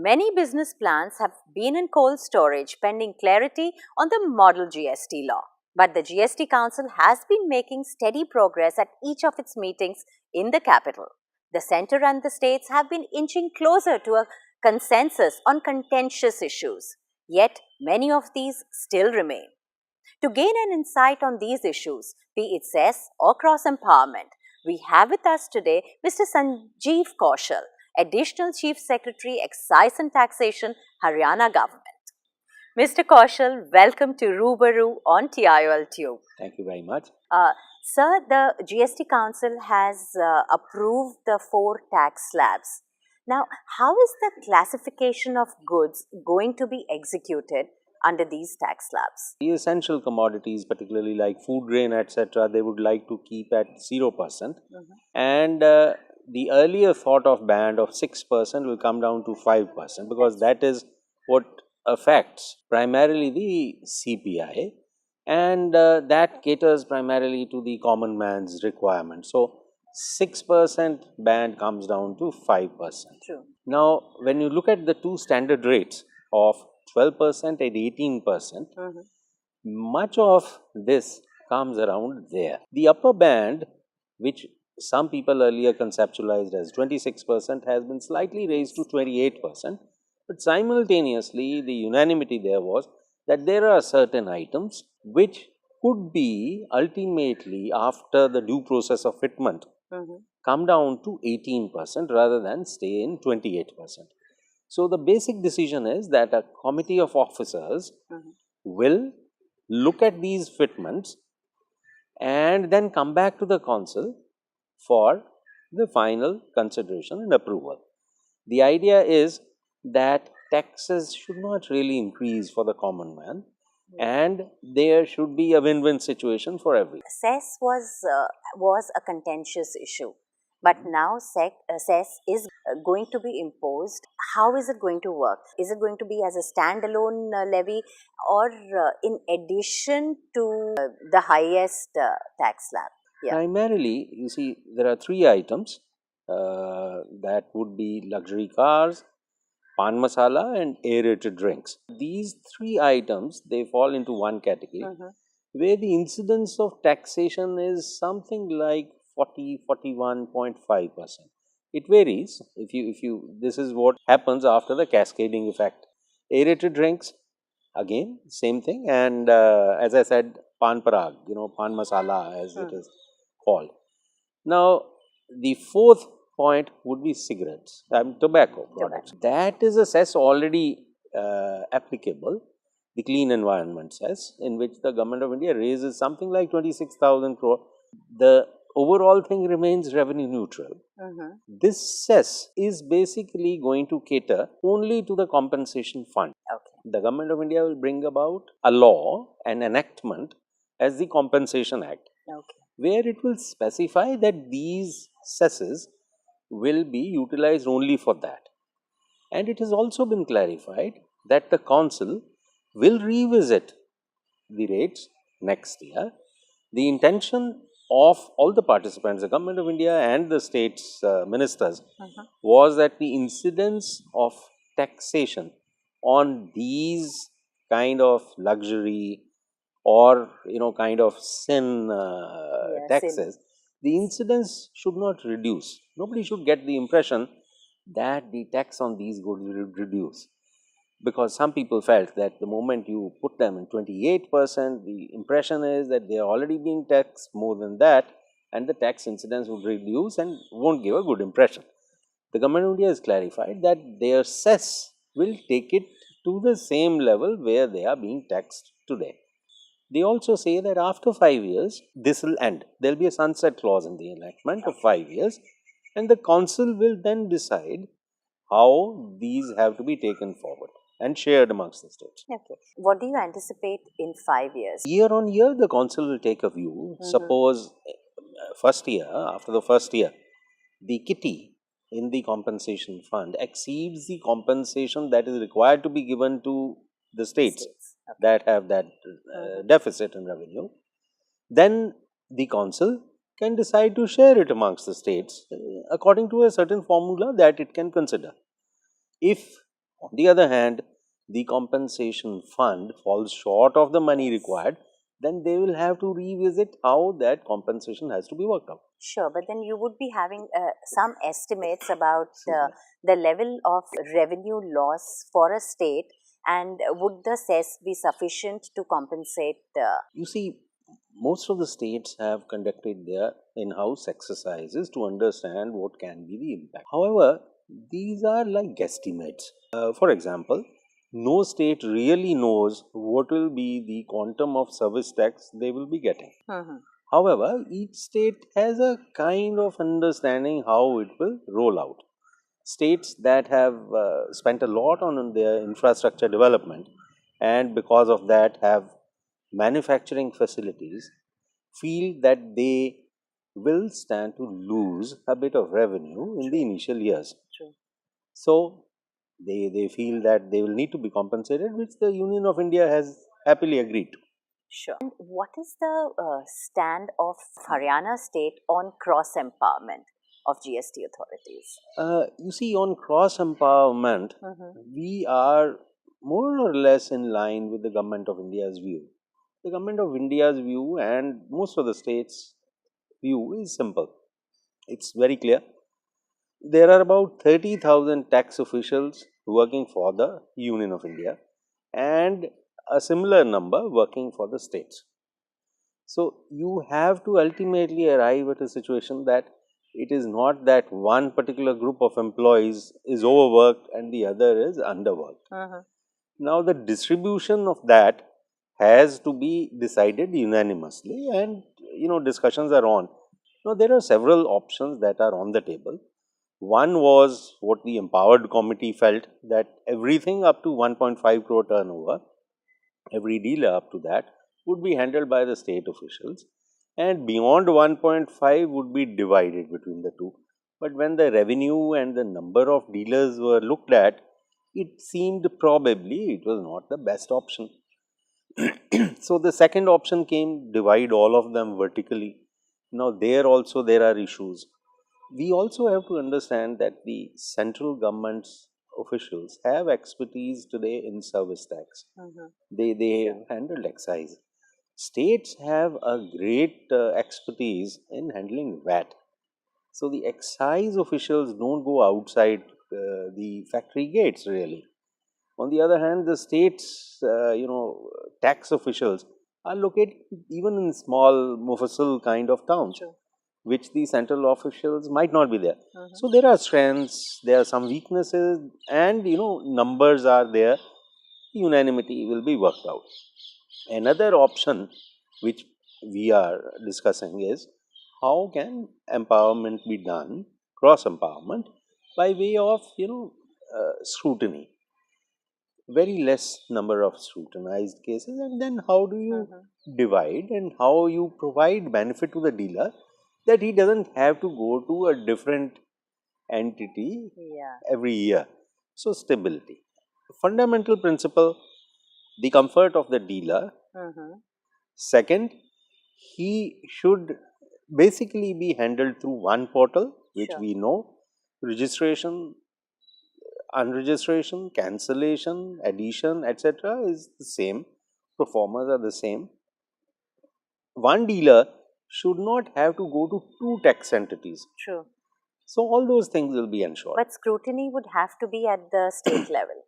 Many business plans have been in cold storage pending clarity on the model GST law. But the GST Council has been making steady progress at each of its meetings in the capital. The centre and the states have been inching closer to a consensus on contentious issues. Yet, many of these still remain. To gain an insight on these issues, be it CESS or cross-empowerment, we have with us today Mr. Sanjeev Kaushal, Additional Chief Secretary, Excise and Taxation, Haryana Government. Mr. Kaushal, welcome to Rubaru on TIOL Tube. Thank you very much. Sir, the GST Council has approved the 4 tax slabs. Now, how is the classification of goods going to be executed under these tax slabs? The essential commodities, particularly like food grain, etc., they would like to keep at 0%. And the earlier thought of band of 6% will come down to 5% because that is what affects primarily the CPI, and that caters primarily to the common man's requirement. So, 6% band comes down to 5%. True. Now, when you look at the two standard rates of 12% and 18%, much of this comes around there. The upper band, which some people earlier conceptualized as 26%, has been slightly raised to 28%, but simultaneously the unanimity there was that there are certain items which could be ultimately, after the due process of fitment, come down to 18% rather than stay in 28%. So, the basic decision is that a committee of officers will look at these fitments and then come back to the council for the final consideration and approval. The idea is that taxes should not really increase for the common man, and there should be a win-win situation for everyone. CESS was a contentious issue, but now CESS is going to be imposed. How is it going to work? Is it going to be as a standalone levy or in addition to the highest tax slab? Yeah. Primarily, you see, there are 3 items that would be luxury cars, pan masala and aerated drinks. These 3 items, they fall into one category where the incidence of taxation is something like 41.5%. It varies. This is what happens after the cascading effect. Aerated drinks, again, same thing, and as I said, pan parag, pan masala as it is called. Now, the 4th point would be cigarettes, tobacco products. That is a cess already applicable, the Clean Environment Cess, in which the Government of India raises something like 26,000 crore. The overall thing remains revenue neutral. This cess is basically going to cater only to the compensation fund. The Government of India will bring about a law, an enactment as the Compensation Act, where it will specify that these cesses will be utilized only for that. And it has also been clarified that the council will revisit the rates next year. The intention of all the participants, the Government of India and the states ministers, was that the incidence of taxation on these kind of luxury or kind of sin taxes, the incidence should not reduce. Nobody should get the impression that the tax on these goods will reduce, because some people felt that the moment you put them in 28%, the impression is that they are already being taxed more than that, and the tax incidence would reduce and won't give a good impression. The Government of India has clarified that their cess will take it to the same level where they are being taxed today. They also say that after 5 years, this will end. There will be a sunset clause in the enactment of 5 years, and the council will then decide how these have to be taken forward and shared amongst the states. What do you anticipate in 5 years? Year on year, the council will take a view. Suppose after the first year, the kitty in the compensation fund exceeds the compensation that is required to be given to the states that have that deficit in revenue, then the council can decide to share it amongst the states according to a certain formula that it can consider. If On the other hand, the compensation fund falls short of the money required, then they will have to revisit how that compensation has to be worked out. Sure, but then you would be having some estimates about Excuse me. the level of revenue loss for a state, and would the cess be sufficient to compensate the... You see, most of the states have conducted their in-house exercises to understand what can be the impact. However, these are like guesstimates. For example, no state really knows what will be the quantum of service tax they will be getting. However, each state has a kind of understanding how it will roll out. States that have spent a lot on their infrastructure development and because of that have manufacturing facilities feel that they will stand to lose a bit of revenue in the initial years. True. So they feel that they will need to be compensated, which the Union of India has happily agreed to. Sure. And what is the stand of Haryana state on cross empowerment of GST authorities? You see, on cross empowerment, we are more or less in line with the Government of India's view. The Government of India's view and most of the states' view is simple. It's very clear. There are about 30,000 tax officials working for the Union of India and a similar number working for the states. So, you have to ultimately arrive at a situation that it is not that one particular group of employees is overworked and the other is underworked. Now, the distribution of that has to be decided unanimously, and discussions are on. Now, there are several options that are on the table. One was what the empowered committee felt, that everything up to 1.5 crore turnover, every dealer up to that, would be handled by the state officials, and beyond 1.5 would be divided between the two. But when the revenue and the number of dealers were looked at, it seemed probably it was not the best option. So the second option came, divide all of them vertically. Now there also there are issues. We also have to understand that the central government's officials have expertise today in service tax. They have handled excise. States have a great expertise in handling VAT. So the excise officials don't go outside the factory gates really. On the other hand, the states, tax officials are located even in small Mufassil kind of towns, which the central officials might not be there. So there are strengths, there are some weaknesses, and numbers are there. Unanimity will be worked out. Another option which we are discussing is how can empowerment be done, cross empowerment, by way of scrutiny. Very less number of scrutinized cases, and then how do you divide and how you provide benefit to the dealer that he doesn't have to go to a different entity every year. So stability, fundamental principle, the comfort of the dealer. Second, he should basically be handled through one portal, which we know, registration, unregistration, cancellation, addition, etc. is the same. Performers are the same. One dealer should not have to go to two tax entities. True. So all those things will be ensured. But scrutiny would have to be at the state level.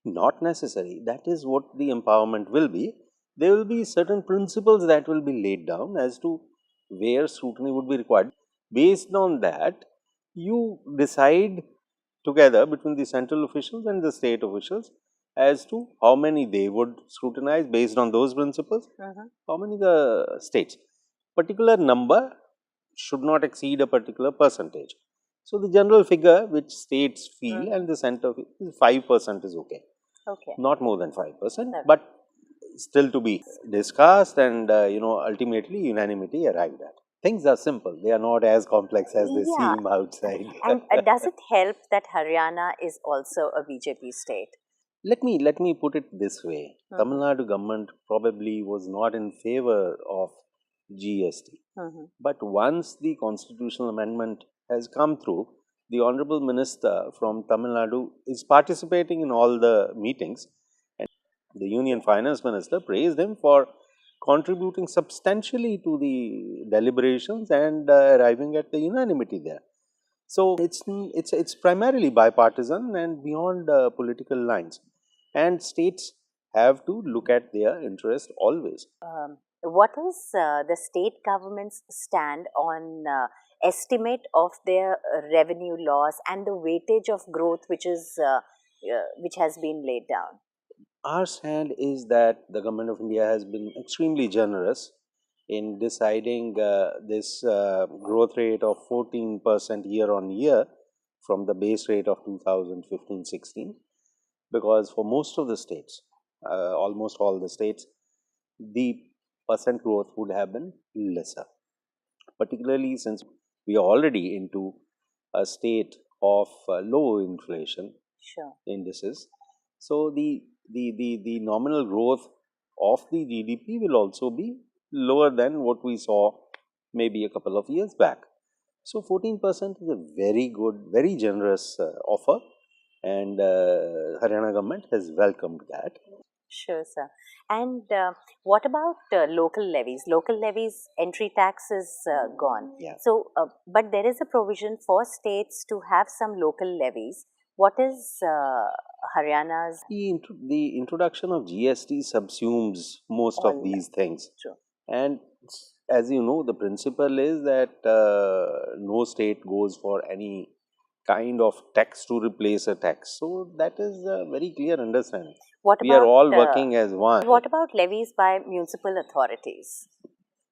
Not necessary. That is what the empowerment will be. There will be certain principles that will be laid down as to where scrutiny would be required. Based on that, you decide together between the central officials and the state officials as to how many they would scrutinize based on those principles, how many the states. Particular number should not exceed a particular percentage. So the general figure which states feel and the center is 5% is okay. Not more than 5%, but still to be discussed and ultimately unanimity arrived at. Things are simple. They are not as complex as they seem outside. And does it help that Haryana is also a BJP state? Let me put it this way. Tamil Nadu government probably was not in favor of GST. But once the constitutional amendment has come through, the Honorable Minister from Tamil Nadu is participating in all the meetings, and the Union Finance Minister praised him for contributing substantially to the deliberations and arriving at the unanimity there. So it's primarily bipartisan and beyond political lines, and states have to look at their interest always. What is the state government's stand on estimate of their revenue loss and the weightage of growth which has been laid down? Our stand is that the government of India has been extremely generous in deciding this growth rate of 14% year on year from the base rate of 2015-16, because for most of the states, almost all the states, the percent growth would have been lesser, particularly since we are already into a state of low inflation indices. So the nominal growth of the GDP will also be lower than what we saw maybe a couple of years back. So 14% is a very good, very generous offer, and Haryana government has welcomed that. Sure, sir. And what about local levies? Local levies entry tax is gone. Yeah. So, but there is a provision for states to have some local levies. What is Haryana's? The introduction of GST subsumes most of these things. True. And as you know, the principle is that no state goes for any kind of tax to replace a tax. So that is a very clear understanding. We are all working as one. What about levies by municipal authorities?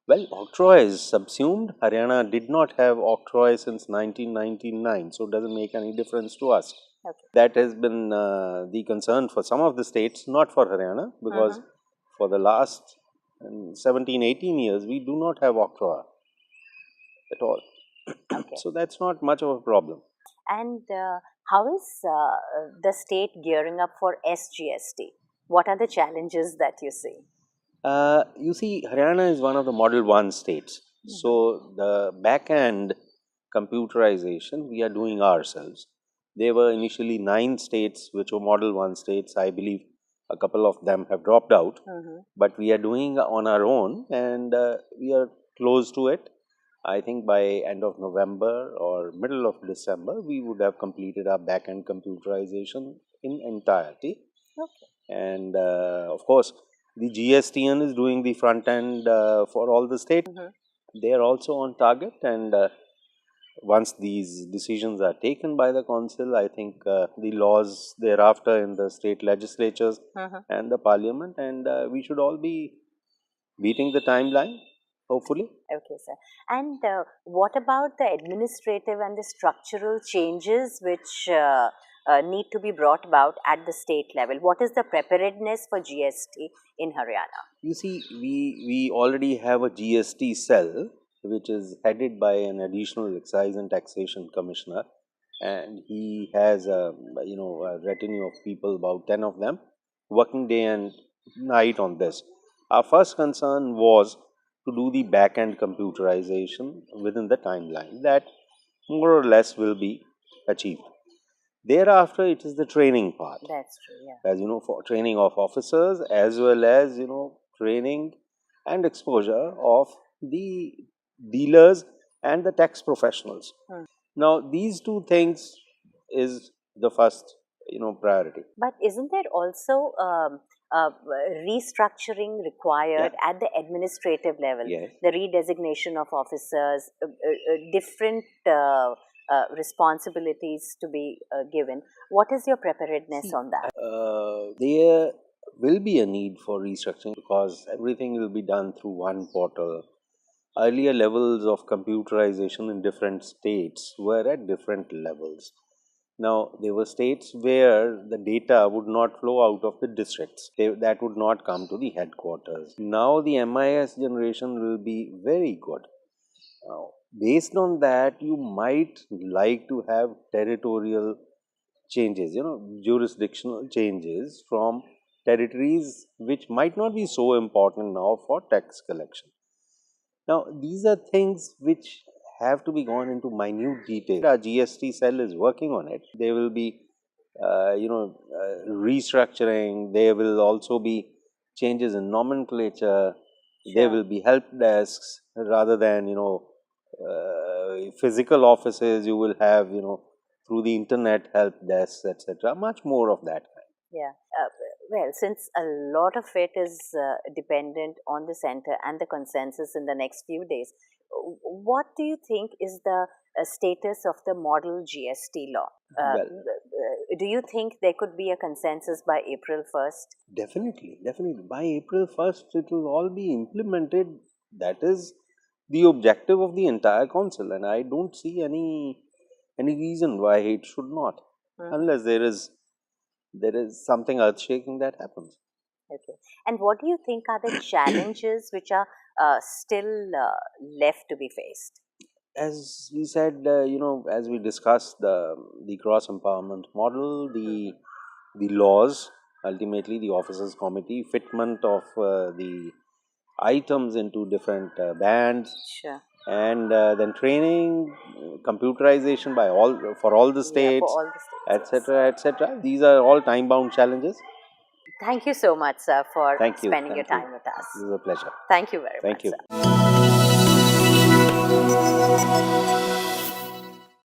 Well, octroi is subsumed. Haryana did not have octroi since 1999, so it doesn't make any difference to us. Okay. That has been the concern for some of the states, not for Haryana, because for the last 17-18 years, we do not have octroi at all. Okay. So that's not much of a problem. And how is the state gearing up for SGST? What are the challenges that you see? You see, Haryana is one of the Model 1 states. So the back-end computerization we are doing ourselves. There were initially 9 states which were Model 1 states. I believe a couple of them have dropped out. But we are doing on our own, and we are close to it. I think by end of November or middle of December, we would have completed our back-end computerization in entirety. Okay. And of course, the GSTN is doing the front end for all the states. They are also on target, and once these decisions are taken by the council, I think the laws thereafter in the state legislatures and the parliament, and we should all be beating the timeline, hopefully. Okay, sir. And what about the administrative and the structural changes which need to be brought about at the state level? What is the preparedness for GST in Haryana? You see, we already have a GST cell which is headed by an additional Excise and Taxation Commissioner, and he has a retinue of people, about 10 of them, working day and night on this. Our first concern was to do the back-end computerization within the timeline that more or less will be achieved. Thereafter, it is the training part. That's true, yeah. As you know, for training of officers, as well as, training and exposure of the dealers and the tax professionals. Now, these two things is the first, priority. But isn't there also restructuring required at the administrative level? Yes. The redesignation of officers, different responsibilities to be given. What is your preparedness on that? There will be a need for restructuring because everything will be done through one portal. Earlier levels of computerization in different states were at different levels. Now, there were states where the data would not flow out of the districts. That would not come to the headquarters. Now, the MIS generation will be very good. Now, based on that, you might like to have territorial changes, jurisdictional changes from territories which might not be so important now for tax collection. Now, these are things which have to be gone into minute detail. Our GST cell is working on it. They will be, restructuring. There will also be changes in nomenclature. There will be help desks rather than, physical offices. You will have, through the internet help desks, etc. Much more of that kind. Yeah. Well, since a lot of it is dependent on the center and the consensus in the next few days, what do you think is the status of the model GST law? Well, Do you think there could be a consensus by April 1st? definitely. By April 1st, it will all be implemented. That is the objective of the entire council, and I don't see any reason why it should not, unless there is something earth shaking that happens. Okay. And what do you think are the challenges which are still left to be faced? As we said, as we discussed the cross empowerment model, the laws, ultimately the officers committee, fitment of the items into different bands, Sure. and then training, computerization by for all the Yeah, for states, all the states. Yes. etc., etc. These are all time bound challenges. Thank you so much, sir, for Thank you. spending your Thank you. time with us. This is a pleasure. Thank you very Thank much, you. sir.